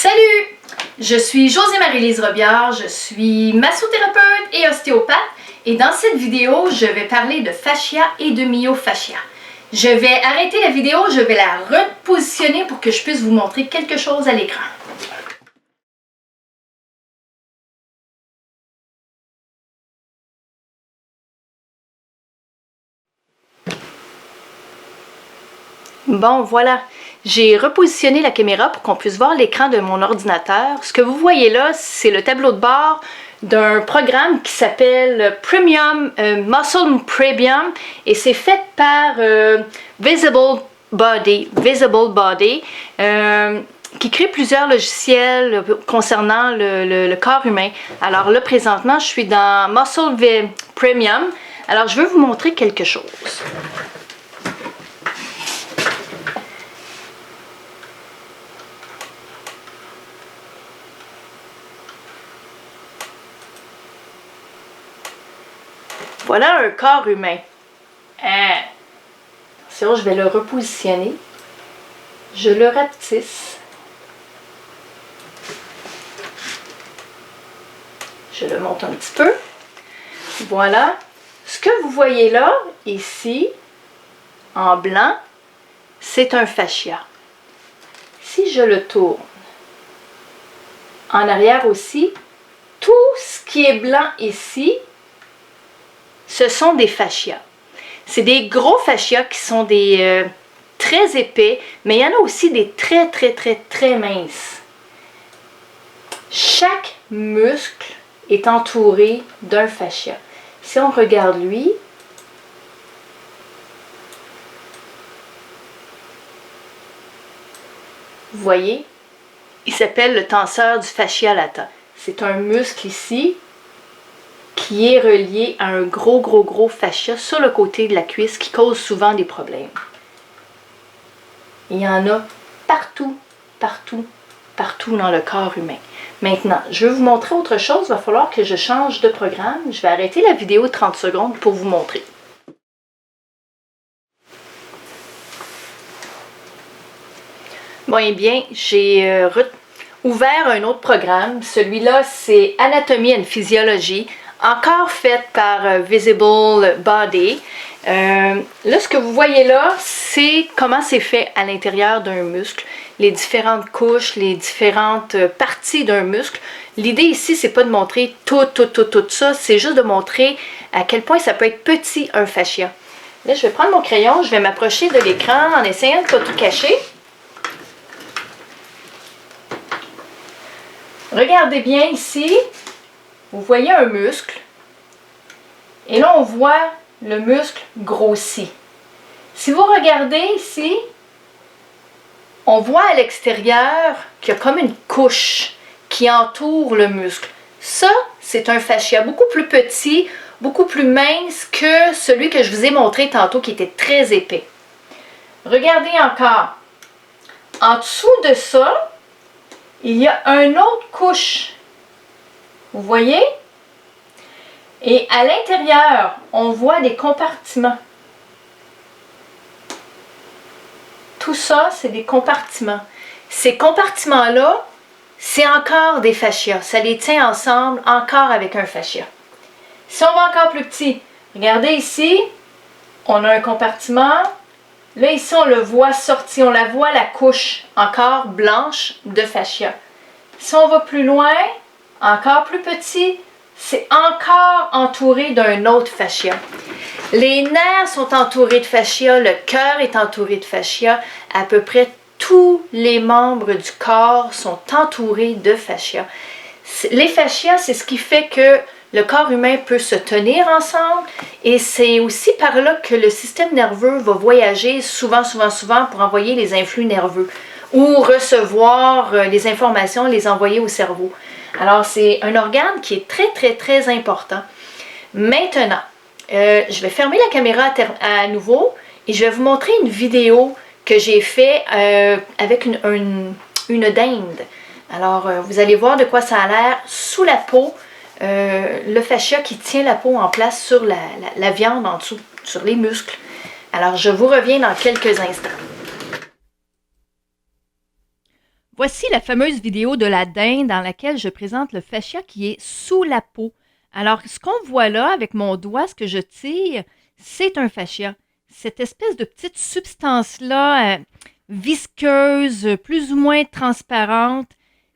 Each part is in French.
Salut! Je suis Josée-Marie-Lise Robillard, je suis massothérapeute et ostéopathe et dans cette vidéo, je vais parler de fascia et de myofascia. Je vais arrêter la vidéo, je vais la repositionner pour que je puisse vous montrer quelque chose à l'écran. Bon, voilà, j'ai repositionné la caméra pour qu'on puisse voir l'écran de mon ordinateur. Ce que vous voyez là, c'est le tableau de bord d'un programme qui s'appelle Premium, Muscle Premium, et c'est fait par Visible Body, qui crée plusieurs logiciels concernant le corps humain. Alors là, présentement, je suis dans Muscle Premium. Alors, je veux vous montrer quelque chose. Voilà un corps humain. Attention, je vais le repositionner. Je le rapetisse. Je le monte un petit peu. Voilà. Ce que vous voyez là, ici, en blanc, c'est un fascia. Si je le tourne, en arrière aussi, tout ce qui est blanc ici, ce sont des fascias. C'est des gros fascias qui sont des très épais, mais il y en a aussi des très minces. Chaque muscle est entouré d'un fascia. Si on regarde lui, vous voyez, il s'appelle le tenseur du fascia lata. C'est un muscle ici qui est relié à un gros fascia sur le côté de la cuisse qui cause souvent des problèmes. Il y en a partout dans le corps humain. Maintenant, je vais vous montrer autre chose. Il va falloir que je change de programme. Je vais arrêter la vidéo de 30 secondes pour vous montrer. Bon, eh bien, j'ai ouvert un autre programme. Celui-là, c'est Anatomie and Physiology, encore faite par Visible Body. Là, ce que vous voyez là, c'est comment c'est fait à l'intérieur d'un muscle, les différentes couches, les différentes parties d'un muscle. L'idée ici, c'est pas de montrer tout ça, c'est juste de montrer à quel point ça peut être petit un fascia. Là, je vais prendre mon crayon, je vais m'approcher de l'écran en essayant de ne pas tout cacher. Regardez bien ici, vous voyez un muscle, et là on voit le muscle grossi. Si vous regardez ici, on voit à l'extérieur qu'il y a comme une couche qui entoure le muscle. Ça, c'est un fascia beaucoup plus petit, beaucoup plus mince que celui que je vous ai montré tantôt qui était très épais. Regardez encore. En dessous de ça, il y a une autre couche. Vous voyez? Et à l'intérieur, on voit des compartiments. Tout ça, c'est des compartiments. Ces compartiments-là, c'est encore des fascias. Ça les tient ensemble encore avec un fascia. Si on va encore plus petit, regardez ici, on a un compartiment. Là, ici, on le voit sortir, on la voit la couche encore blanche de fascia. Si on va plus loin, encore plus petit, c'est encore entouré d'un autre fascia. Les nerfs sont entourés de fascia, le cœur est entouré de fascia. À peu près tous les membres du corps sont entourés de fascia. Les fascias, c'est ce qui fait que le corps humain peut se tenir ensemble et c'est aussi par là que le système nerveux va voyager souvent pour envoyer les influx nerveux ou recevoir les informations, les envoyer au cerveau. Alors, c'est un organe qui est très important. Maintenant, je vais fermer la caméra à nouveau et je vais vous montrer une vidéo que j'ai faite avec une dinde. Alors, vous allez voir de quoi ça a l'air sous la peau, le fascia qui tient la peau en place sur la viande en dessous, sur les muscles. Alors, je vous reviens dans quelques instants. Voici la fameuse vidéo de la dinde dans laquelle je présente le fascia qui est sous la peau. Alors, ce qu'on voit là avec mon doigt, ce que je tire, c'est un fascia. Cette espèce de petite substance-là, visqueuse, plus ou moins transparente,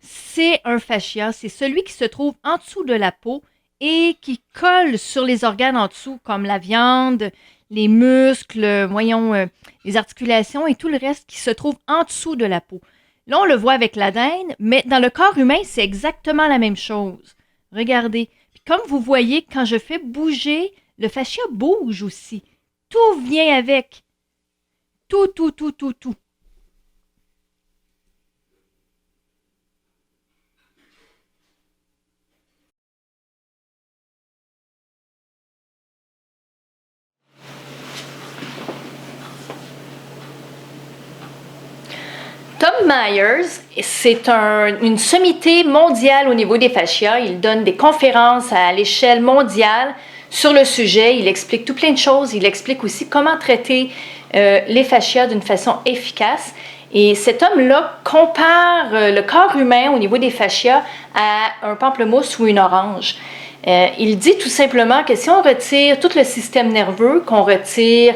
c'est un fascia. C'est celui qui se trouve en dessous de la peau et qui colle sur les organes en dessous, comme la viande, les muscles, voyons, les articulations et tout le reste qui se trouve en dessous de la peau. Là, on le voit avec la dinde, mais dans le corps humain, c'est exactement la même chose. Regardez. Puis comme vous voyez, quand je fais bouger, le fascia bouge aussi. Tout vient avec. Tout, tout, tout, tout, tout. Tom Myers, c'est une sommité mondiale au niveau des fascias. Il donne des conférences à l'échelle mondiale sur le sujet. Il explique tout plein de choses. Il explique aussi comment traiter les fascias d'une façon efficace. Et cet homme-là compare le corps humain au niveau des fascias à un pamplemousse ou une orange. Il dit tout simplement que si on retire tout le système nerveux, qu'on retire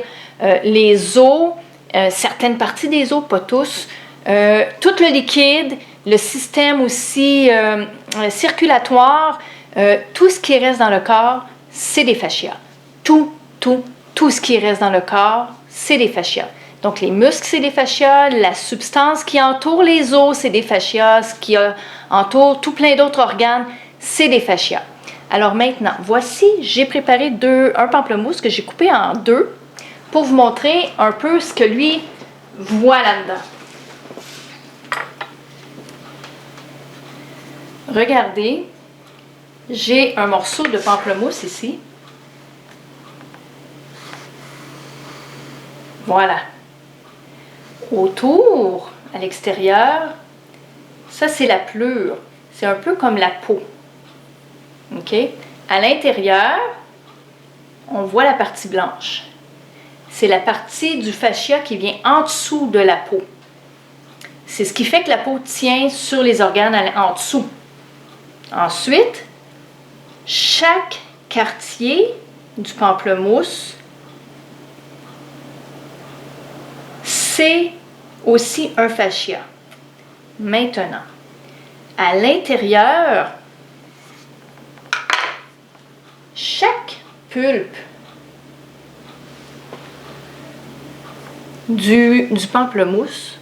les os, certaines parties des os, pas tous, tout le liquide, le système aussi circulatoire, tout ce qui reste dans le corps, c'est des fascias. Tout ce qui reste dans le corps, c'est des fascias. Donc les muscles, c'est des fascias, la substance qui entoure les os, c'est des fascias, ce qui entoure tout plein d'autres organes, c'est des fascias. Alors maintenant, voici, j'ai préparé un pamplemousse que j'ai coupé en deux pour vous montrer un peu ce que lui voit là-dedans. Regardez, j'ai un morceau de pamplemousse ici. Voilà. Autour, à l'extérieur, ça c'est la pleure. C'est un peu comme la peau. OK? À l'intérieur, on voit la partie blanche. C'est la partie du fascia qui vient en dessous de la peau. C'est ce qui fait que la peau tient sur les organes en dessous. Ensuite, chaque quartier du pamplemousse, c'est aussi un fascia. Maintenant, à l'intérieur, chaque pulpe du pamplemousse,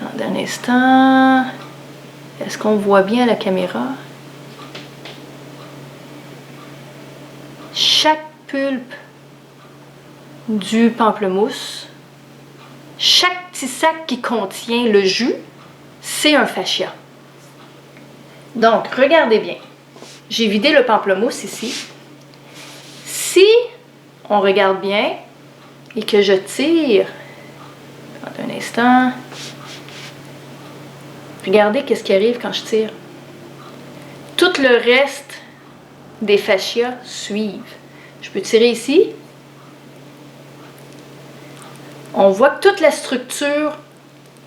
attendez un instant. Est-ce qu'on voit bien la caméra? Chaque pulpe du pamplemousse, chaque petit sac qui contient le jus, c'est un fascia. Donc, regardez bien. J'ai vidé le pamplemousse ici. Si on regarde bien et que je tire, attendez un instant. Regardez qu'est-ce qui arrive quand je tire. Tout le reste des fascias suivent. Je peux tirer ici. On voit que toute la structure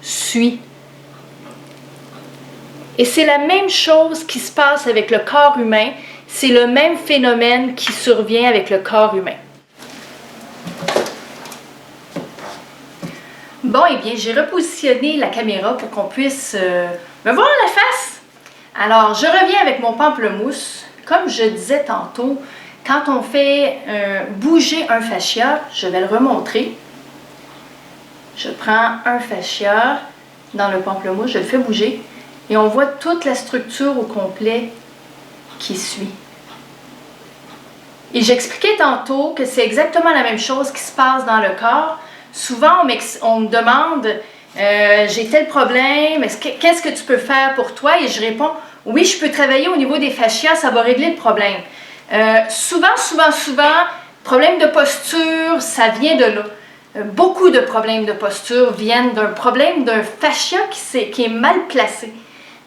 suit. Et c'est la même chose qui se passe avec le corps humain. C'est le même phénomène qui survient avec le corps humain. Bon, eh bien, j'ai repositionné la caméra pour qu'on puisse me voir la face. Alors, je reviens avec mon pamplemousse. Comme je disais tantôt, quand on fait bouger un fascia, je vais le remontrer. Je prends un fascia dans le pamplemousse, je le fais bouger et on voit toute la structure au complet qui suit. Et j'expliquais tantôt que c'est exactement la même chose qui se passe dans le corps. Souvent, on me demande j'ai tel problème, qu'est-ce que tu peux faire pour toi? Et je réponds oui, je peux travailler au niveau des fascias, ça va régler le problème. Souvent, problème de posture, ça vient de là. Beaucoup de problèmes de posture viennent d'un problème d'un fascia qui est mal placé.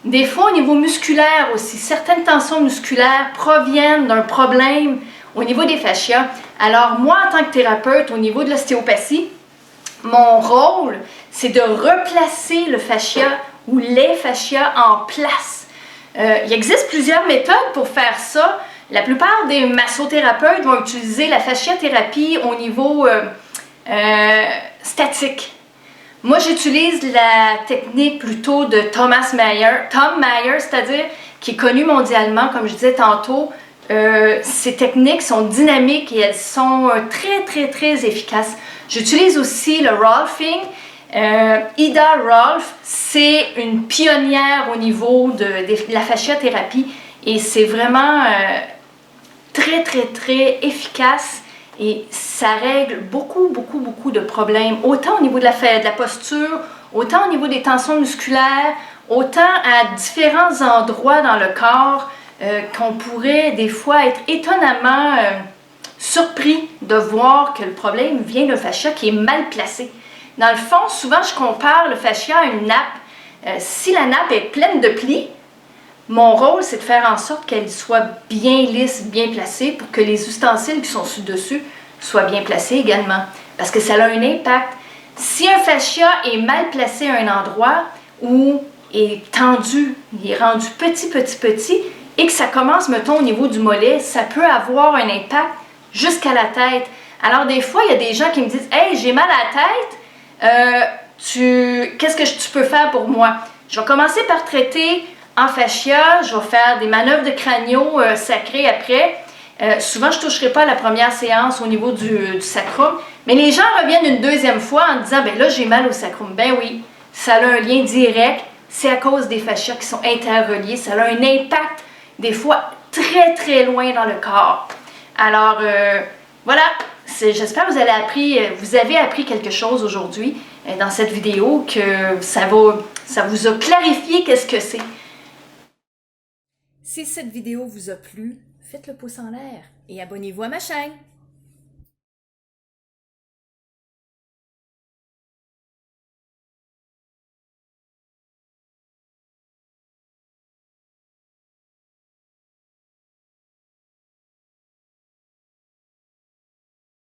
Des fois, au niveau musculaire aussi, certaines tensions musculaires proviennent d'un problème au niveau des fascias. Alors, moi, en tant que thérapeute, au niveau de l'ostéopathie, mon rôle, c'est de replacer le fascia ou les fascias en place. Il existe plusieurs méthodes pour faire ça. La plupart des massothérapeutes vont utiliser la fasciathérapie au niveau statique. Moi, j'utilise la technique plutôt de Thomas Mayer. Tom Mayer, c'est-à-dire qui est connu mondialement, comme je disais tantôt. Ces techniques sont dynamiques et elles sont très efficaces. J'utilise aussi le Rolfing. Ida Rolf, c'est une pionnière au niveau de la fasciathérapie et c'est vraiment très efficace et ça règle beaucoup de problèmes, autant au niveau de la posture, autant au niveau des tensions musculaires, autant à différents endroits dans le corps qu'on pourrait des fois être étonnamment surpris de voir que le problème vient d'un fascia qui est mal placé. Dans le fond, souvent je compare le fascia à une nappe. Si la nappe est pleine de plis, mon rôle c'est de faire en sorte qu'elle soit bien lisse, bien placée pour que les ustensiles qui sont dessus soient bien placés également. Parce que ça a un impact. Si un fascia est mal placé à un endroit ou est tendu, il est rendu petit et que ça commence, mettons, au niveau du mollet, ça peut avoir un impact jusqu'à la tête. Alors des fois, il y a des gens qui me disent « Hey, j'ai mal à la tête, qu'est-ce que tu peux faire pour moi? » Je vais commencer par traiter en fascia, je vais faire des manœuvres de crânio sacrés après. Souvent, je ne toucherai pas à la première séance au niveau du sacrum, mais les gens reviennent une deuxième fois en disant « Ben là, j'ai mal au sacrum. » Ben oui, ça a un lien direct, c'est à cause des fascias qui sont interreliés, ça a un impact des fois très loin dans le corps. Alors, voilà, j'espère que vous avez appris quelque chose aujourd'hui dans cette vidéo, que ça vous a clarifié qu'est-ce que c'est. Si cette vidéo vous a plu, faites le pouce en l'air et abonnez-vous à ma chaîne.